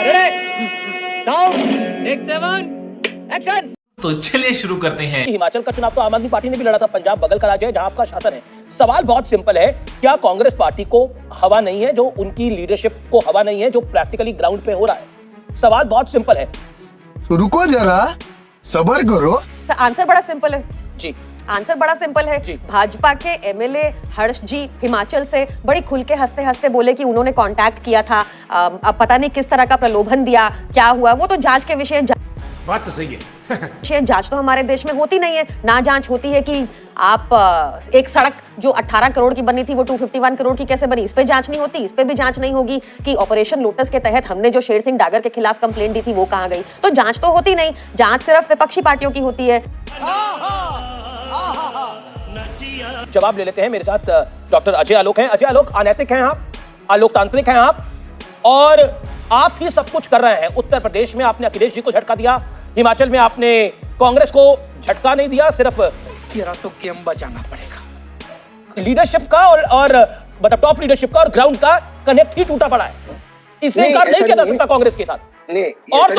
Sound take 7 action. तो चलिए शुरू करते हैं। हिमाचल का चुनाव तो आम आदमी पार्टी ने भी लड़ा था, पंजाब बगल का राज्य है जहां आपका शासन है। सवाल बहुत सिंपल है, क्या कांग्रेस पार्टी को हवा नहीं है, जो उनकी लीडरशिप को हवा नहीं है, जो प्रैक्टिकली ग्राउंड पे हो रहा है? सवाल बहुत सिंपल है। तो रुको जरा, सब्र करो। आंसर बड़ा सिंपल है जी, आंसर बड़ा सिंपल है। जी। भाजपा के एमएलए हर्ष जी हिमाचल से बड़ी खुल के हंसते हंसते बोले कि उन्होंने कांटेक्ट किया था। अब पता नहीं किस तरह का प्रलोभन दिया, क्या हुआ, वो तो जांच के विषय। बात तो सही है। जांच तो हमारे देश में होती नहीं है ना। जांच होती है कि आप एक सड़क जो 18 करोड़ की बनी थी वो 251 करोड़ की कैसे बनी, इस पे जांच नहीं होती। इस पे भी जांच नहीं होगी कि ऑपरेशन लोटस के तहत हमने जो शेर सिंह डागर के खिलाफ कंप्लेंट दी थी वो कहां गई। तो जांच तो होती नहीं, जांच सिर्फ विपक्षी पार्टियों की होती है। जवाब ले लेते हैं। मेरे साथ डॉक्टर अजय आलोक हैं। अजय आलोक, अनैतिक हैं आप, अलोकतांत्रिक हैं आप, और आप ही सब कुछ कर रहे हैं। उत्तर प्रदेश में आपने अखिलेश जी को झटका दिया, हिमाचल में आपने कांग्रेस को झटका नहीं दिया। सिर्फ तेरा तो गेम बचाना पड़ेगा। लीडरशिप का और मतलब टॉप लीडरशिप का और ग्राउंड का कनेक्ट ही टूटा पड़ा है। इससे इनकार नहीं किया जा सकता कांग्रेस के साथ। और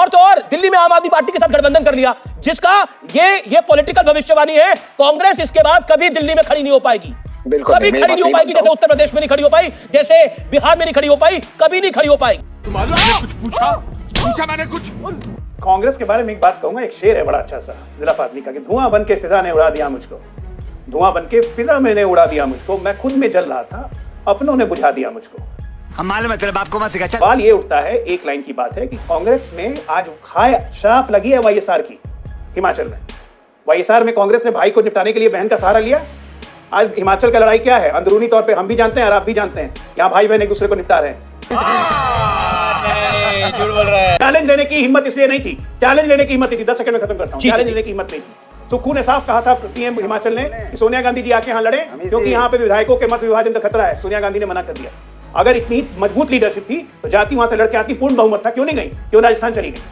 तो और दिल्ली में आम आदमी पार्टी के साथ गठबंधन कर लिया, जिसका ये पॉलिटिकल भविष्यवाणी है। कांग्रेस इसके बाद कभी दिल्ली में खड़ी नहीं हो पाएगी, कभी खड़ी नहीं हो पाएगी। जैसे उत्तर प्रदेश में नहीं खड़ी हो पाई, जैसे बिहार में नहीं खड़ी हो पाई, कभी नहीं खड़ी हो पाएगी। कुछ पूछा मैंने कुछ। कांग्रेस के बारे में एक बात कहूंगा, एक शेर है बड़ा अच्छा सा जिला फातमी का, कि धुआं बन के फिजा ने उड़ा दिया मुझको, धुआं बन के फिजा में ने उड़ा दिया मुझको, मैं खुद में जल रहा था, अपनों ने बुझा दिया मुझको। हम मालूम है तेरे बाप को मत सिखा। सवाल ये उठता है, एक लाइन की बात है कि कांग्रेस में आज शराब लगी है वाईएसआर की। हिमाचल में वाईएसआर में कांग्रेस ने भाई को निपटाने के लिए बहन का सहारा लिया। आज हिमाचल का लड़ाई क्या है, अंदरूनी तौर पे हम भी जानते हैं और आप भी जानते हैं, यहाँ भाई बहन एक दूसरे को निपटा रहे हैं। झूठ बोल रहा है। चैलेंज लेने की हिम्मत इसलिए नहीं थी, चैलेंज लेने की हिम्मत नहीं थी, 10 सेकंड में खत्म करता हूं। चैलेंज लेने की हिम्मत नहीं थी। सुक्खू ने साफ कहा था, सीएम हिमाचल ने, कि सोनिया गांधी जी आके यहाँ लड़े, क्योंकि यहाँ पे विधायकों के मत विभाजन का खतरा है। सोनिया गांधी ने मना कर दिया। अगर इतनी मजबूत लीडरशिप थी तो जाती वहां से लड़के आती, पूर्ण बहुमत था, क्यों नहीं गई, क्यों राजस्थान चली गई?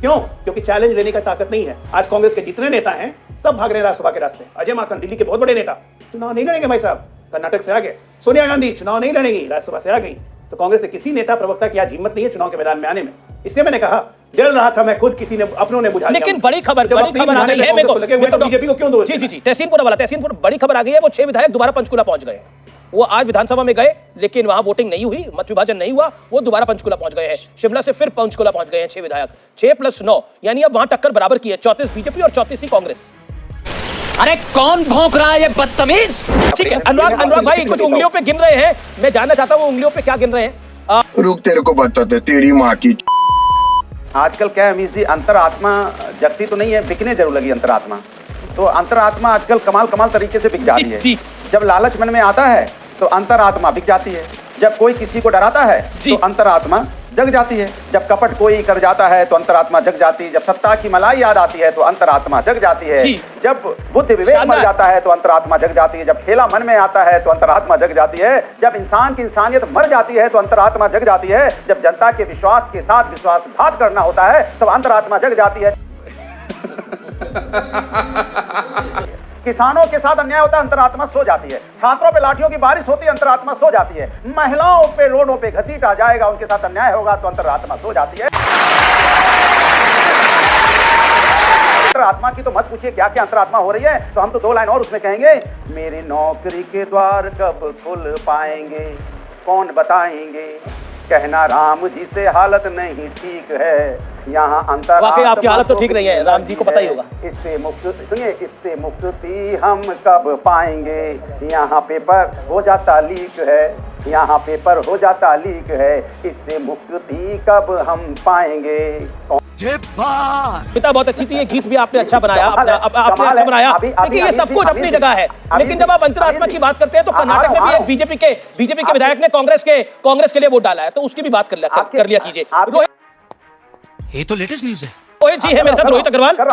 क्यों? क्योंकि चैलेंज लेने का ताकत नहीं है। आज कांग्रेस के जितने नेता हैं सब भाग रहे हैं राज्यसभा के रास्ते। अजय माकन दिल्ली के बहुत बड़े नेता चुनाव नहीं लड़ेंगे भाई साहब, कर्नाटक से आ गए। सोनिया गांधी चुनाव नहीं लड़ेंगी, राज्यसभा से आ गई। तो कांग्रेस से किसी नेता प्रवक्ता की आज हिम्मत नहीं है चुनाव के मैदान में आने में। इसलिए मैंने कहा, जल रहा था मैं खुद, किसी ने अपनों ने बुझा दिया। लेकिन बड़ी खबर आ गई है मेरे को, बीजेपी को क्यों दोष? जी तहसीनपुर वाला, तहसीनपुर बड़ी खबर आ गई है। वो 6 विधायक दोबारा पंचकुला पहुंच गए हैं। वो आज विधानसभा में गए, लेकिन वहां वोटिंग नहीं हुई, मत विभाजन नहीं हुआ, वो दोबारा पंचकुला पहुंच गए हैं। शिमला से फिर पंचकुला पहुंच गए हैं 6 विधायक, 6 + 9, यानी अब वहां टक्कर बराबर की है। 34 बीजेपी और 34 ही कांग्रेस। अरे कौन भौंक रहा है ये बदतमीज? ठीक है, अनुराग भाई कुछ उंगलियों पे गिन रहे हैं, मैं जानना चाहता हूँ वो उंगलियों पे क्या गिन रहे हैं। रुक, तेरे को बताते, तेरी माँ की। आजकल क्या है अमीश जी, अंतरात्मा जगती तो नहीं है, बिकने जरूर लगी अंतरात्मा। तो अंतरात्मा आजकल कमाल तरीके से बिक जाती है। जब लालच मन में आता है तो अंतरात्मा बिक जाती है। जब कोई किसी को डराता है तो अंतरात्मा जग जाती है। जब कपट कोई कर जाता है तो अंतरात्मा जग जाती है। जब सत्ता की मलाई याद आती है तो अंतरात्मा जग जाती है। जब बुद्धि विवेक मर जाता है तो अंतरात्मा जग जाती है। जब खेला मन में आता है तो अंतरात्मा जग जाती है। जब इंसान की इंसानियत मर जाती है तो अंतरात्मा जग जाती है। जब जनता के विश्वास के साथ विश्वासघात करना होता है तो अंतरात्मा जग जाती है। किसानों के साथ अन्याय होता है, अंतरात्मा सो जाती है। छात्रों पे लाठियों की बारिश होती है, अंतरात्मा सो जाती है। महिलाओं पे रोडों पे घसीटा जाएगा, उनके साथ अन्याय होगा तो अंतरात्मा सो जाती है। अंतरात्मा की तो मत पूछिए क्या क्या अंतरात्मा हो रही है। तो हम तो 2 लाइन और उसमें कहेंगे, मेरी नौकरी के द्वार कब खुल पाएंगे, कौन बताएंगे, कहना राम जी से हालत नहीं ठीक है, यहाँ अंतर। वाकई आपकी हालत तो ठीक नहीं है, राम जी को पता ही होगा। इससे मुक्ति, सुनिए, इससे मुक्ति हम कब पाएंगे, यहाँ पेपर हो जाता लीक है, यहाँ पेपर हो जाता लीक है, इससे मुक्ति कब हम पाएंगे। पिता बहुत अच्छी थी, ये गीत भी आपने अच्छा बनाया, आपने अच्छा बनाया। देखिए ये सब कुछ अपनी जगह है, लेकिन जब आप अंतरात्मा की बात करते हैं तो कर्नाटक में भी एक बीजेपी के विधायक ने कांग्रेस के लिए वोट डाला है, तो उसकी भी बात कर लिया कीजिए। ये तो लेटेस्ट न्यूज़ है। रोहित जी है मेरे साथ, रोहित अग्रवाल। कर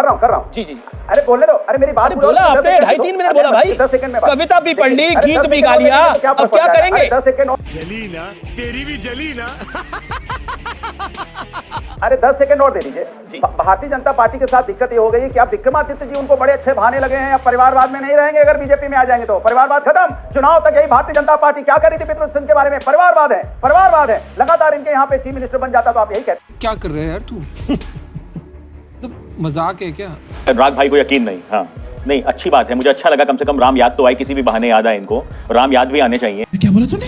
रहा हूँ। जी। अरे बोलने दो, अरे मेरी बात बोला आपने, 2.5-3 मिनट बोला भाई। 10 सेकंड में कविता भी पढ़ ली, गीत भी गा लिया, अब क्या करेंगे? 10 सेकंड। जली ना, तेरी भी जली ना। अरे 10 सेकंड और दे दीजिए। भारतीय जनता पार्टी के साथ दिक्कत ये हो गई कि अब विक्रमादित्य जी उनको बड़े अच्छे भाने लगे हैं, अब परिवारवाद में नहीं रहेंगे। अगर बीजेपी में आ जाएंगे तो परिवारवाद खत्म। चुनाव तक यही भारतीय जनता पार्टी क्या कर रही थी पितृ सिंह के बारे में, परिवारवाद है, परिवारवाद है। लगातार इनके यहाँ पे चीफ मिनिस्टर बन जाता तो आप यही कहते। क्या कर रहे हैं यार तू? तो मजाक है क्या? अनुराग भाई को यकीन नहीं। हाँ नहीं, अच्छी बात है, मुझे अच्छा लगा कम से कम राम याद तो आए, किसी भी बहाने याद आए इनको। राम याद भी आने चाहिए। क्या बोला तूने?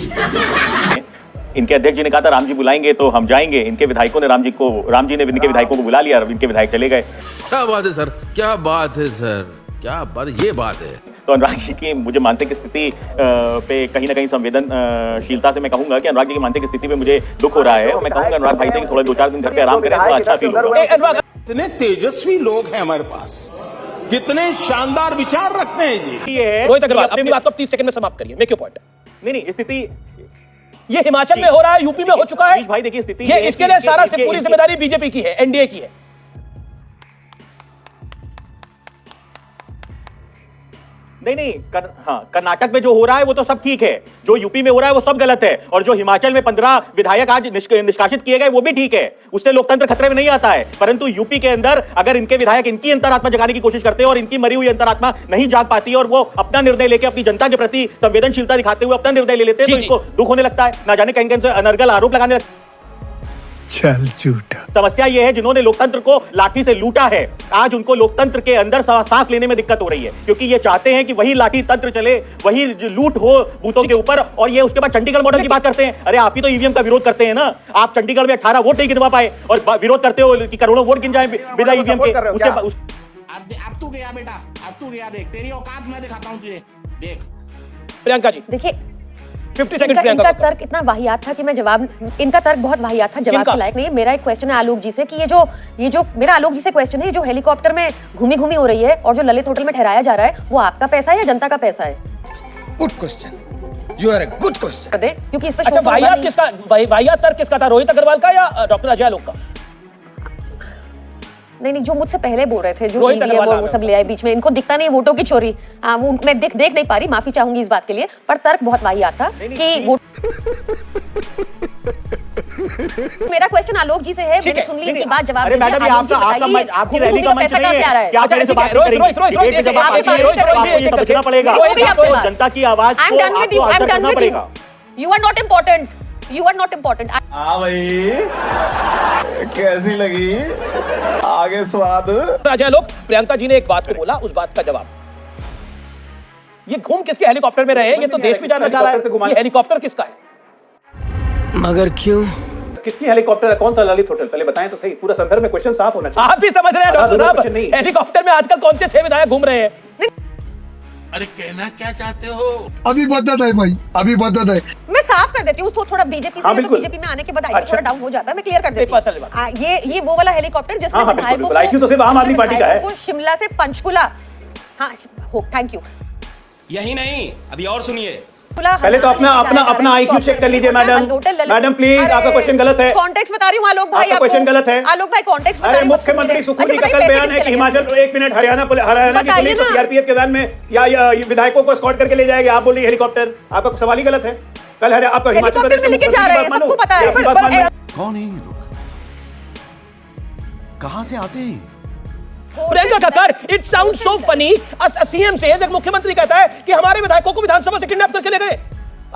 इनके अध्यक्ष जी ने कहा था राम जी बुलाएंगे तो हम जाएंगे। इनके विधायकों ने राम जी ने इनके विधायकों को बुला लिया, इनके विधायक चले गए। क्या बात है सर, क्या बात है सर, क्या बात, ये बात है। तो अनुराग जी की मुझे मानसिक स्थिति पे कहीं ना कहीं संवेदनशीलता से मैं कहूंगा कि अनुराग जी की मानसिक स्थिति पे मुझे दुख हो रहा है, और मैं कहूंगा अनुराग भाई से कि थोड़ा 2-4 दिन घर पे आराम करें तो अच्छा फील होगा। अनुराग, कितने तेजस्वी लोग हैं हमारे पास, कितने शानदार विचार रखते हैं जी। रोहित अग्रवाल अपनी बात को 30 सेकंड में समाप्त करिए, मेक योर पॉइंट। नहीं, स्थिति ये हिमाचल में हो रहा है, यूपी में हो चुका है भाई। देखिए स्थिति ये इसके लिए सारा से पूरी जिम्मेदारी बीजेपी की है, एनडीए की है। नहीं, कर्नाटक में जो हो रहा है वो तो सब ठीक है, जो यूपी में हो रहा है वो सब गलत है, और जो हिमाचल में 15 विधायक आज निष्कासित किए गए वो भी ठीक है, उससे लोकतंत्र खतरे में नहीं आता है। परंतु यूपी के अंदर अगर इनके विधायक इनकी अंतरात्मा जगाने की कोशिश करते हैं और इनकी मरी हुई अंतरात्मा नहीं जाग पाती और वो अपना निर्णय लेके अपनी जनता के प्रति संवेदनशीलता दिखाते हुए अपना निर्णय ले लेते हैं तो इसको दुख होने लगता है। ना जाने कहीं से अनर्गल आरोप लगाने लगता है। चल झूठा। समस्या यह है जिन्होंने लोकतंत्र को लाठी से लूटा है, आज उनको लोकतंत्र के अंदर सांस लेने में दिक्कत हो रही है, क्योंकि ये चाहते हैं कि वही लाठी तंत्र चले, वही लूट हो बूथों के ऊपर, और ये उसके बाद चंडीगढ़ मॉडल की बात करते हैं। अरे आप ही तो ईवीएम का विरोध करते हैं ना, आप चंडीगढ़ में 18 वोट नहीं गिनवा पाए और विरोध करते हो कि करोड़ों वोट गिन जाए बिना ईवीएम के। अब तू गया बेटा, अब तू गया, देख तेरी औकात मैं दिखाता हूं तुझे, देख। प्रियंका जी देखिए 50 सेकंड। इनका तर्क इतना वाहियात था कि मैं जवाब, इनका तर्क बहुत वाहियात था, जवाब के लायक नहीं है। मेरा एक क्वेश्चन है आलोक जी से कि ये जो मेरा आलोक जी से क्वेश्चन है, जो हेलीकॉप्टर में घूमी हो रही है और जो ललित होटल में ठहराया जा रहा है, वो आपका पैसा है या जनता का पैसा है? Good question, you are a good question. क्योंकि इस पे अच्छा, वाहियात तर्क किसका था, रोहित अग्रवाल का या डॉक्टर अजय आलोक का? नहीं, जो मुझसे पहले बोल रहे थे, जो रोहित अग्रवाल वो सब ले आए बीच में, इनको दिखता नहीं वोटों की चोरी। वो मैं देख नहीं पा रही, माफी चाहूंगी इस बात के लिए, पर तर्क बहुत वाहियात था कि मेरा क्वेश्चन आलोक जी से है, मैंने सुन ली, इनकी बात जवाब दे दिया। आपकी रैली का मंच नहीं है, क्या मेरे से बात करेंगे? जब आप आपको बचना पड़ेगा, जनता की आवाज को आपको आंसर करना पड़ेगा। You are not important, you are not important. हाँ भाई, कैसी लगी आगे स्वाद? अजय लोग, प्रियंका जी ने एक बात को बोला, उस बात का जवाब। ये घूम किसके हेलीकॉप्टर में रहे हैं, ये तो देश भी जानना चाह रहा है, ये हेलीकॉप्टर किसका है? मगर क्यों? किसकी हेलीकॉप्टर है, कौन सा ललित होटल, पहले बताएं तो सही, पूरा संदर्भ में क्वेश्चन साफ होना चाहिए। आप भी समझ रहे हैं डॉक्टर साहब, हेलीकॉप्टर में आजकल कौन से 6 विधायक घूम रहे हैं? अरे कहना क्या चाहते हो? अभी बदत है भाई, अभी बदत है। मैं साफ कर देती हूँ उसको, थोड़ा बीजेपी से, तो बीजेपी में आने के बाद आईक्यू थोड़ा डाउन हो जाता है, मैं क्लियर कर देती हूँ। ये वो वाला हेलीकॉप्टर जिसमें विधायकों को, आईक्यू तो सिर्फ आम आदमी पार्टी का है, शिमला से पंचकुला। हाँ हो, थैंक यू। यही नहीं, अभी और सुनिए। पहले तो अपना आईक्यू चेक कर लीजिए मैडम प्लीज, आपका क्वेश्चन गलत है। कॉन्टेक्स्ट बता रही हूँ आलोक भाई, आपका क्वेश्चन गलत है। आलोक भाई कॉन्टेक्स्ट बता अरे रही हूँ। मुख्यमंत्री सुखू जी का कल बयान है कि हिमाचल, एक मिनट, हरियाणा की पुलिस और सीआरपीएफ के दान में या विधायकों को एस्कॉर्ट करके ले जाएगी, आप बोल रही हेलीकॉप्टर, आपका सवाल ही गलत है। कल आपका हिमाचल प्रदेश में लेके जा रहे हैं, सबको पता है। कौन है ये लोग, कहां से आते हैं? Priyanka Kakkar, it sounds so funny, CM से एक मुख्यमंत्री कहता है कि हमारे विधायकों को विधानसभा से किडनैप करके ले गए।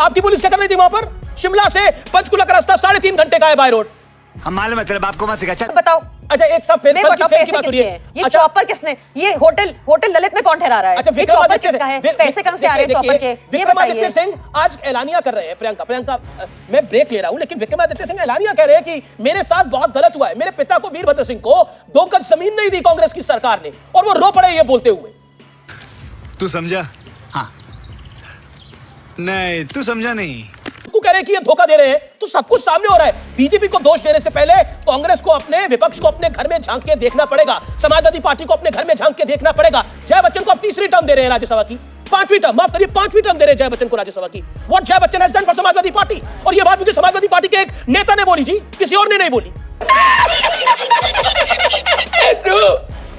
आपकी पुलिस क्या कर रही थी वहां पर? शिमला से पंचकुला का रास्ता 3.5 घंटे का है बाय रोड। हम मालूम है, तेरे बाप को मत सिखा। चल बताओ। अच्छा, एक सब फेक की बात हो रही है। ये चॉपर किसने, ये होटल ललित में कौन ठहरा रहा है? अच्छा, विक्रमादित्य किसका है? पैसे कहां से आ रहे हैं चॉपर के? विक्रमादित्य सिंह आज एलानिया कर रहे हैं। प्रियंका, मैं ब्रेक ले रहा हूं, लेकिन विक्रमादित्य सिंह एलानिया कह रहे हैं कि मेरे साथ बहुत गलत हुआ है, मेरे पिता को, वीरभद्र सिंह को 2 गज जमीन नहीं दी कांग्रेस की सरकार ने, और वो रो पड़े ये बोलते हुए। तू समझा? हाँ नहीं, तू समझा नहीं। कह रहे हैं कि ये धोखा दे रहे हैं, तो सब कुछ सामने हो रहा है। बीजेपी को दोष देने से पहले कांग्रेस को, अपने विपक्ष को अपने घर में झांक के देखना पड़ेगा, समाजवादी पार्टी को अपने घर में झांक के देखना पड़ेगा। जय बच्चन को अब 3री टर्म दे रहे हैं राज्यसभा की, 5वीं टर्म, माफ करिए 5वीं टर्म दे रहे हैं जय बच्चन को राज्यसभा की। व्हाट जय Bachchan has done for Samajwadi party, और ये बात मुझे समाजवादी पार्टी के एक नेता ने बोली जी, किसी और ने नहीं बोली।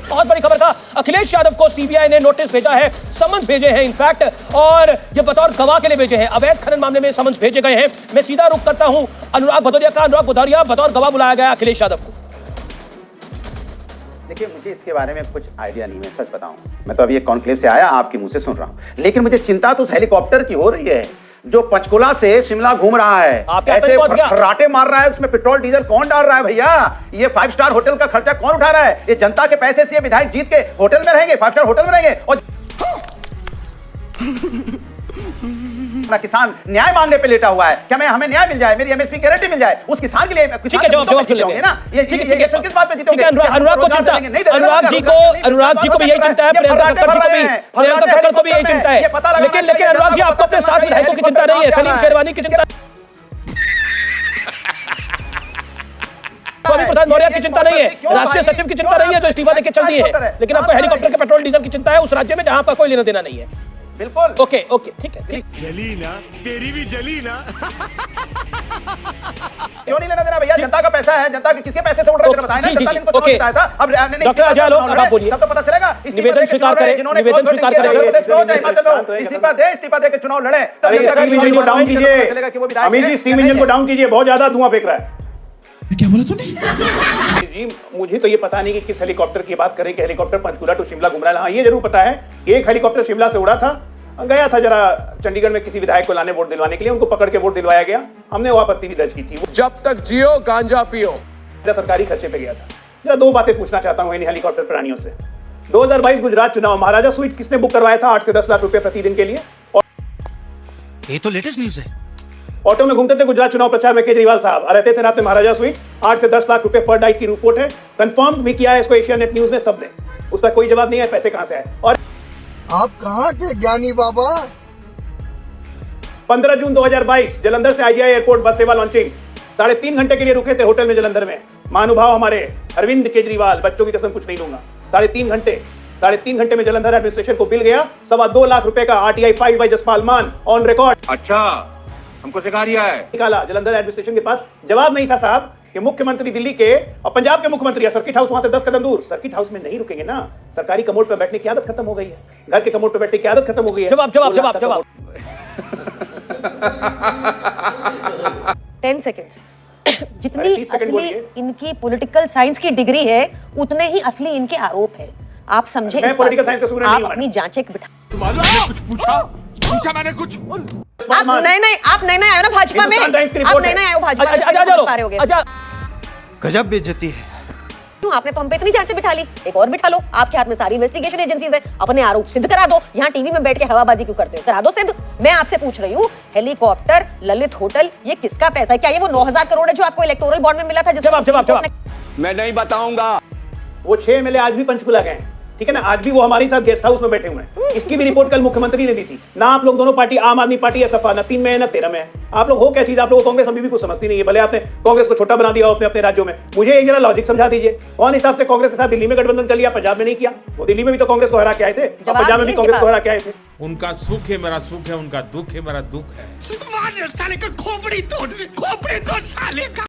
बहुत बड़ी खबर था, अखिलेश यादव को सीबीआई ने नोटिस भेजा है, समन्स भेजे हैं इनफैक्ट, और ये बतौर गवाह के लिए भेजे हैं। अवैध खनन मामले में समन्स भेजे गए हैं। मैं सीधा रुख करता हूं अनुराग भदौरिया का। अनुराग भदौरिया, बतौर गवाह बुलाया गया अखिलेश यादव को। देखिए मुझे इसके बारे में कुछ आइडिया नहीं, मैं सच बताऊं। मैं तो अभी एक कॉन्क्लेव से आया, आपके मुंह से सुन रहा हूं, लेकिन मुझे चिंता तो उस हेलीकॉप्टर की हो रही है जो पंचकुला से शिमला घूम रहा है। ऐसे फर्राटे मार रहा है, उसमें पेट्रोल डीजल कौन डाल रहा है भैया? ये 5 स्टार होटल का खर्चा कौन उठा रहा है? ये जनता के पैसे से ये विधायक जीत के होटल में रहेंगे, 5 स्टार होटल में रहेंगे और किसान न्याय मांगने पे लेटा हुआ है। क्या हमें न्याय मिल जाए, मेरी एमएसपी गारंटी मिल जाए, उस किसान के लिए ठीक है, जवाब सुन लेंगे ना। ये किस बात पे जीतोगे? अनुराग को चिंता, अनुराग जी को भी यही चिंता है, प्रियंका कक्कड़ को भी यही चिंता है, लेकिन अनुराग जी आपको अपने साथ विधायकों की चिंता नहीं है, सलीम शेरवानी की चिंता, स्वामी प्रसाद मौर्य की चिंता नहीं है, राष्ट्रीय सचिव की चिंता नहीं है जो इस्तीफा देके चल दिए है, लेकिन आपको हेलीकॉप्टर के पेट्रोल डीजल की चिंता है उस राज्य में जहां आपका कोई लेना देना नहीं है। बिल्कुल ओके ठीक है, ठीक। जली ना, तेरी भी जली ना। क्यों नहीं लेना देना भैया? जनता का पैसा है, जनता के किसके पैसे से उड़ रहा है जरा बताएं ना। जनता ने इनको चुनाव जिताया था, अब डॉक्टर अजय लोग अब आप बोलिए, तब तो पता चलेगा। निवेदन स्वीकार करें, निवेदन स्वीकार करें सर। इस्तीफा दे के चुनाव लड़े। स्टीम इंजन को डाउन कीजिए अमित जी, स्टीम इंजन को डाउन कीजिए, बहुत ज्यादा धुआं फेंक रहा है। क्या बोला तूने? जी मुझे तो ये पता नहीं कि किस हेलीकॉप्टर की बात करें कि हेलीकॉप्टर पंचकुला टू शिमला घूम रहा है। हाँ ये जरूर पता है कि एक हेलीकॉप्टर शिमला से उड़ा था, गया था जरा चंडीगढ़ में किसी विधायक को लाने वोट दिलवाने के लिए, उनको पकड़ के वोट दिलवाया गया, हमने वो आपत्ति भी दर्ज की थी। जब तक जियो गांजा पियो। सरकारी खर्चे पे गया था। जरा 2 बातें पूछना चाहता हूँ इन हेलीकॉप्टर प्राणियों से। 2022 गुजरात चुनाव, महाराजा स्वीट्स किसने बुक करवाया था 8 से 10 लाख रुपए प्रतिदिन के लिए? और ये तो लेटेस्ट न्यूज है। ऑटो में घूमते थे गुजरात चुनाव प्रचार में केजरीवाल साहब, रहते थे रात में महाराजा स्वीट्स, 8 से 10 लाख रुपए पर नाइट की रिपोर्ट है, कंफर्म भी किया है इसको एशिया नेट न्यूज ने, सब ने, उसका कोई जवाब नहीं है पैसे कहां से आए। और आप कहाँ थे ज्ञानी बाबा? 15 जून 2022 जलंधर से आईजीआई एयरपोर्ट बस सेवा लॉन्चिंग, 3.5 घंटे के लिए रुके थे होटल में जलंधर में महानुभाव हमारे अरविंद केजरीवाल, बच्चों की कसम कुछ नहीं लूंगा, 3.5 घंटे में जलंधर एडमिनिस्ट्रेशन को बिल गया 2.25 लाख रुपए का, आरटीआई फाइल बाय जसपाल मान ऑन रिकॉर्ड। अच्छा हमको सिखा रिया है। निकाला, जलंधर एडमिनिस्ट्रेशन के पास जवाब नहीं था साहब कि मुख्यमंत्री दिल्ली के और पंजाब के मुख्यमंत्री सर्किट हाउस वहां से 10 कदम दूर, सर्किट हाउस में नहीं रुकेंगे ना, सरकारी कमोड पर बैठने की आदत खत्म हो गई है, घर के कमोड पर बैठने की आदत खत्म हो गई है। जवाब 10 सेकेंड्स। जितनी असली इनकी पॉलिटिकल साइंस की डिग्री है उतने ही असली इनके आरोप है, आप समझे? मैं पॉलिटिकल साइंस का स्टूडेंट नहीं आप हूं। अपनी जांचें बिठा, कुछ पूछा मैंने कुछ। आप नए आए हो ना भाजपा में, आप नए आए हो भाजपा में, गजब बेइज्जती है। क्यों आपने तो हम पे इतनी जांचें बिठा ली, एक और बिठा लो, आपके हाथ में सारी इन्वेस्टिगेशन एजेंसीज है, अपने आरोप सिद्ध करा दो। यहाँ टीवी में बैठ के हवाबाजी क्यों करते हो, करा दो सिद्ध। मैं आपसे पूछ रही हूँ हेलीकॉप्टर, ललित होटल, ये किसका पैसा है? क्या ये वो 9,000 करोड़ है जो आपको इलेक्टोरल बॉन्ड में मिला था? जवाब मैं नहीं बताऊंगा। वो 6 एमएलए आज भी पंचकुला गए, ठीक है ना, आज भी वो हमारे साथ गेस्ट हाउस में बैठे हुए हैं। इसकी भी रिपोर्ट कल मुख्यमंत्री ने दी थी ना। आप लोग दोनों पार्टी, आम आदमी पार्टी या सपा, ना 3 में है ना 13 में है। आप लोग हो क्या चीज? आप लोग कांग्रेस अभी भी कुछ समझती नहीं है, भले आपने कांग्रेस को छोटा बना दिया अपने अपने राज्यों में। मुझे एक जरा लॉजिक समझा दीजिए, कौन हिसाब से कांग्रेस के साथ दिल्ली में गठबंधन कर लिया, पंजाब में नहीं किया? वो दिल्ली में भी तो कांग्रेस को हरा के आए थे, पंजाब में भी कांग्रेस को हरा के आए थे। उनका सुख है मेरा सुख है, उनका दुख है मेरा दुख है। साले का खोपड़ी तोड़ साले का।